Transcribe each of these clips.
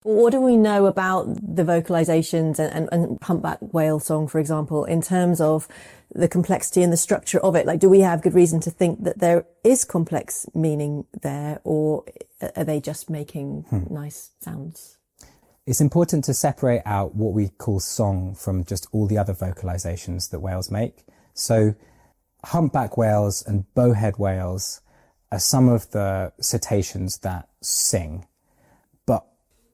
What do we know about the vocalizations and humpback whale song, for example, in terms of the complexity and the structure of it? Like, do we have good reason to think that there is complex meaning there, or are they just making nice sounds? It's important to separate out what we call song from just all the other vocalizations that whales make. So humpback whales and bowhead whales are some of the cetaceans that sing. But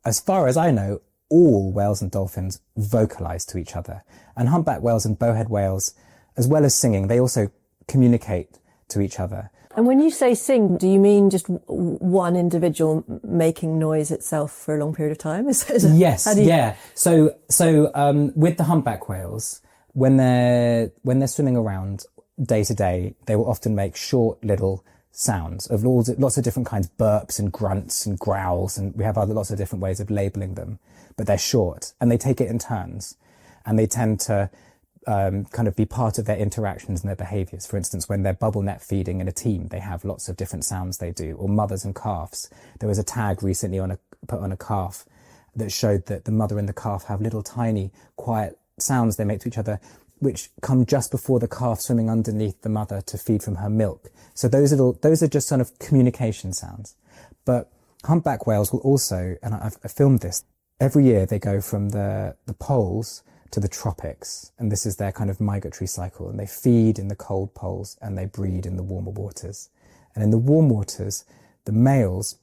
as far as I know, all whales and dolphins vocalize to each other. And humpback whales and bowhead whales, as well as singing, they also communicate to each other. And when you say sing, do you mean just one individual making noise itself for a long period of time? Yes, yeah. So with the humpback whales, when they're swimming around day to day, they will often make short little sounds of lots of different kinds, burps and grunts and growls, and we have lots of different ways of labeling them, but they're short and they take it in turns, and they tend to kind of be part of their interactions and their behaviors. For instance, when they're bubble net feeding in a team, they have lots of different sounds they do, or mothers and calves. There was a tag recently put on a calf that showed that the mother and the calf have little tiny quiet sounds they make to each other, which come just before the calf swimming underneath the mother to feed from her milk. So those are just sort of communication sounds. But humpback whales will also, and I've filmed this, every year they go from the poles to the tropics, and this is their kind of migratory cycle, and they feed in the cold poles and they breed in the warmer waters. And in the warm waters, the males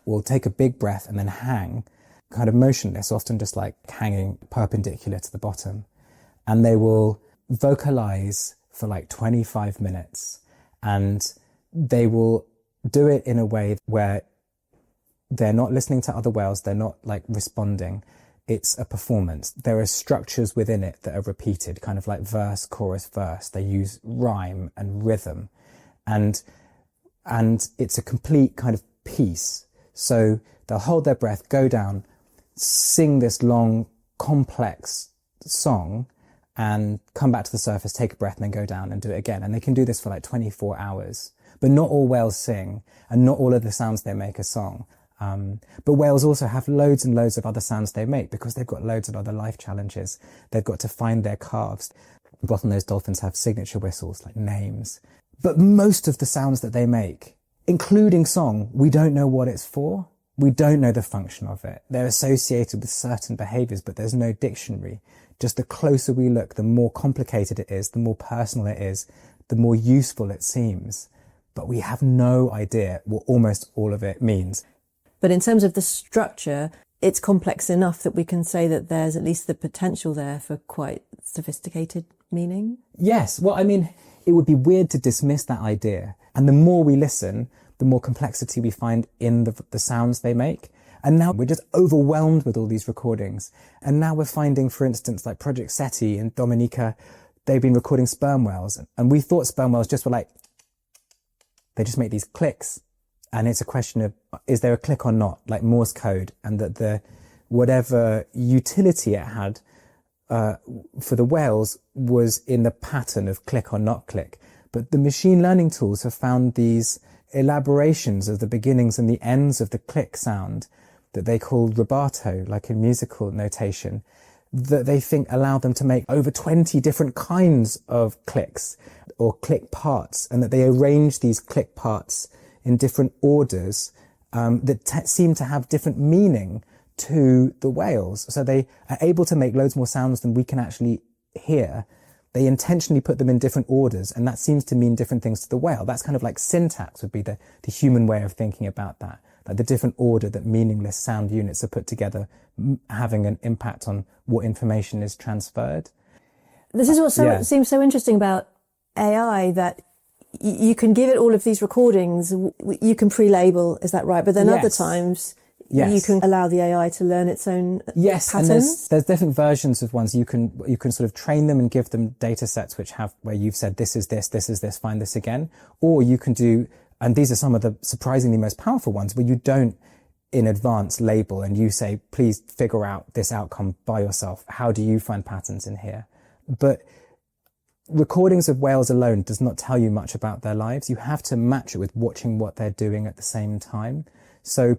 will take a big breath and then hang kind of motionless, often just like hanging perpendicular to the bottom. And they will vocalize for like 25 minutes, and they will do it in a way where they're not listening to other whales, they're not like responding. It's a performance. There are structures within it that are repeated, kind of like verse, chorus, verse. They use rhyme and rhythm, and it's a complete kind of piece. So they'll hold their breath, go down, sing this long, complex song, and come back to the surface, take a breath, and then go down and do it again. And they can do this for like 24 hours. But not all whales sing, and not all of the sounds they make are song. But whales also have loads and loads of other sounds they make because they've got loads of other life challenges. They've got to find their calves. Bottlenose dolphins have signature whistles like names. But most of the sounds that they make, including song, we don't know what it's for. We don't know the function of it. They're associated with certain behaviors, but there's no dictionary. Just the closer we look, the more complicated it is, the more personal it is, the more useful it seems. But we have no idea what almost all of it means. But in terms of the structure, it's complex enough that we can say that there's at least the potential there for quite sophisticated meaning? Yes. Well, I mean, it would be weird to dismiss that idea. And the more we listen, the more complexity we find in the sounds they make. And now we're just overwhelmed with all these recordings. And now we're finding, for instance, like Project SETI in Dominica, they've been recording sperm whales. And we thought sperm whales just were like, they just make these clicks. And it's a question of, is there a click or not, like Morse code, and that the whatever utility it had for the whales was in the pattern of click or not click. But the machine learning tools have found these elaborations of the beginnings and the ends of the click sound that they call rubato, like in musical notation, that they think allow them to make over 20 different kinds of clicks or click parts, and that they arrange these click parts in different orders that seem to have different meaning to the whales. So they are able to make loads more sounds than we can actually hear. They intentionally put them in different orders, and that seems to mean different things to the whale. That's kind of like syntax would be the human way of thinking about that. Like the different order that meaningless sound units are put together, having an impact on what information is transferred. This is what seems so interesting about AI, that you can give it all of these recordings, you can pre-label, is that right? But then other times you can allow the AI to learn its own patterns. And there's different versions of ones. You can sort of train them and give them data sets where you've said this is this, find this again. Or you can do, and these are some of the surprisingly most powerful ones, where you don't in advance label and you say, please figure out this outcome by yourself. How do you find patterns in here? But recordings of whales alone does not tell you much about their lives. You have to match it with watching what they're doing at the same time. So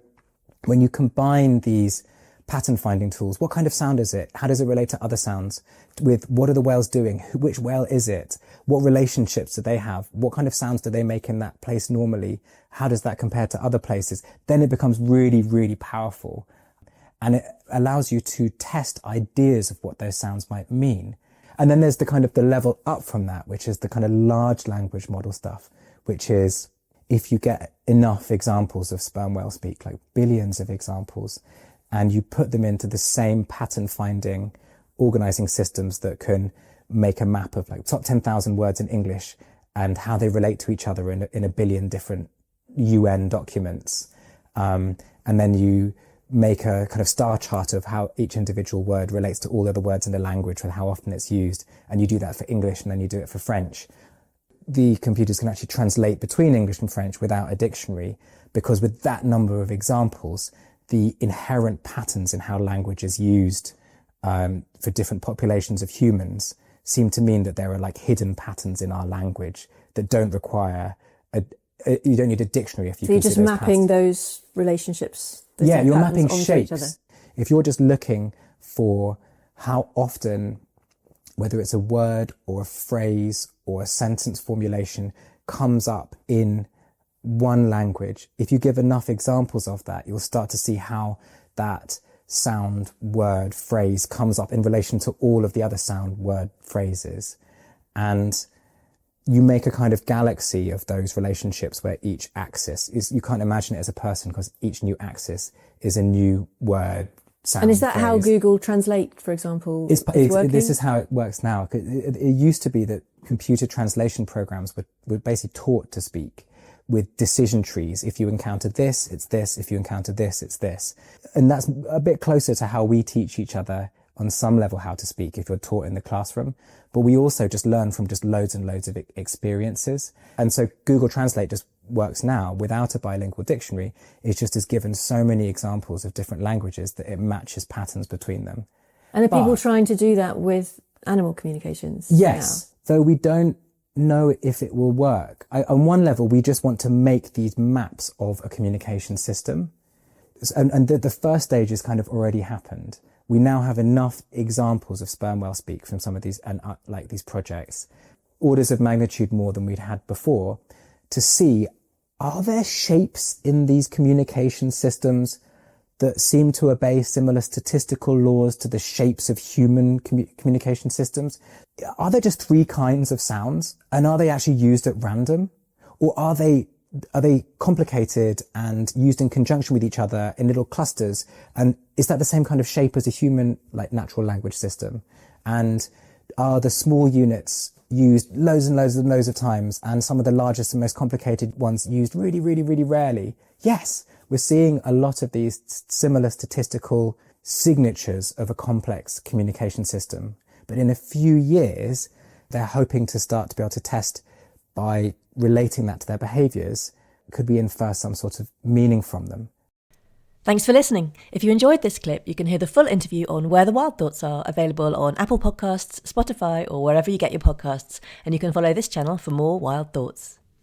when you combine these pattern finding tools, what kind of sound is it? How does it relate to other sounds? With what are the whales doing? Which whale is it? What relationships do they have? What kind of sounds do they make in that place normally? How does that compare to other places? Then it becomes really, really powerful. And it allows you to test ideas of what those sounds might mean. And then there's the kind of the level up from that, which is the kind of large language model stuff, which is if you get enough examples of sperm whale speak, like billions of examples, and you put them into the same pattern finding organizing systems that can make a map of like top 10,000 words in English and how they relate to each other in a billion different UN documents. And then you make a kind of star chart of how each individual word relates to all other words in the language and how often it's used. And you do that for English and then you do it for French. The computers can actually translate between English and French without a dictionary, because with that number of examples, the inherent patterns in how language is used for different populations of humans seem to mean that there are like hidden patterns in our language that don't require you don't need a dictionary if you so can you're just see those mapping patterns. those relationships. Yeah, you're patterns mapping onto each other. shapes. If you're just looking for how often, whether it's a word or a phrase or a sentence formulation comes up in one language, if you give enough examples of that, you'll start to see how that sound, word, phrase comes up in relation to all of the other sound, word, phrases. And you make a kind of galaxy of those relationships where each axis is, you can't imagine it as a person because each new axis is a new word, sound, And is that phrase. how Google Translate, for example, is working? This is how it works now. It used to be that computer translation programs were basically taught to speak with decision trees. If you encounter this, it's this. If you encounter this, it's this. And that's a bit closer to how we teach each other on some level how to speak if you're taught in the classroom. But we also just learn from just loads and loads of experiences. And so Google Translate just works now without a bilingual dictionary. It just is given so many examples of different languages that it matches patterns between them. And are people trying to do that with animal communications? Yes, though we don't know if it will work. On one level, we just want to make these maps of a communication system. And the first stage has kind of already happened. We now have enough examples of sperm whale speak from some of these and like these projects, orders of magnitude more than we'd had before, to see, are there shapes in these communication systems that seem to obey similar statistical laws to the shapes of human communication systems? Are there just three kinds of sounds, and are they actually used at random? Or are they complicated and used in conjunction with each other in little clusters? And is that the same kind of shape as a human, like, natural language system? And are the small units used loads and loads and loads of times, and some of the largest and most complicated ones used really, really, really rarely? Yes, we're seeing a lot of these similar statistical signatures of a complex communication system. But in a few years, they're hoping to start to be able to test by relating that to their behaviours. Could we infer some sort of meaning from them? Thanks for listening. If you enjoyed this clip, you can hear the full interview on Where the Wild Thoughts Are, available on Apple Podcasts, Spotify, or wherever you get your podcasts. And you can follow this channel for more wild thoughts.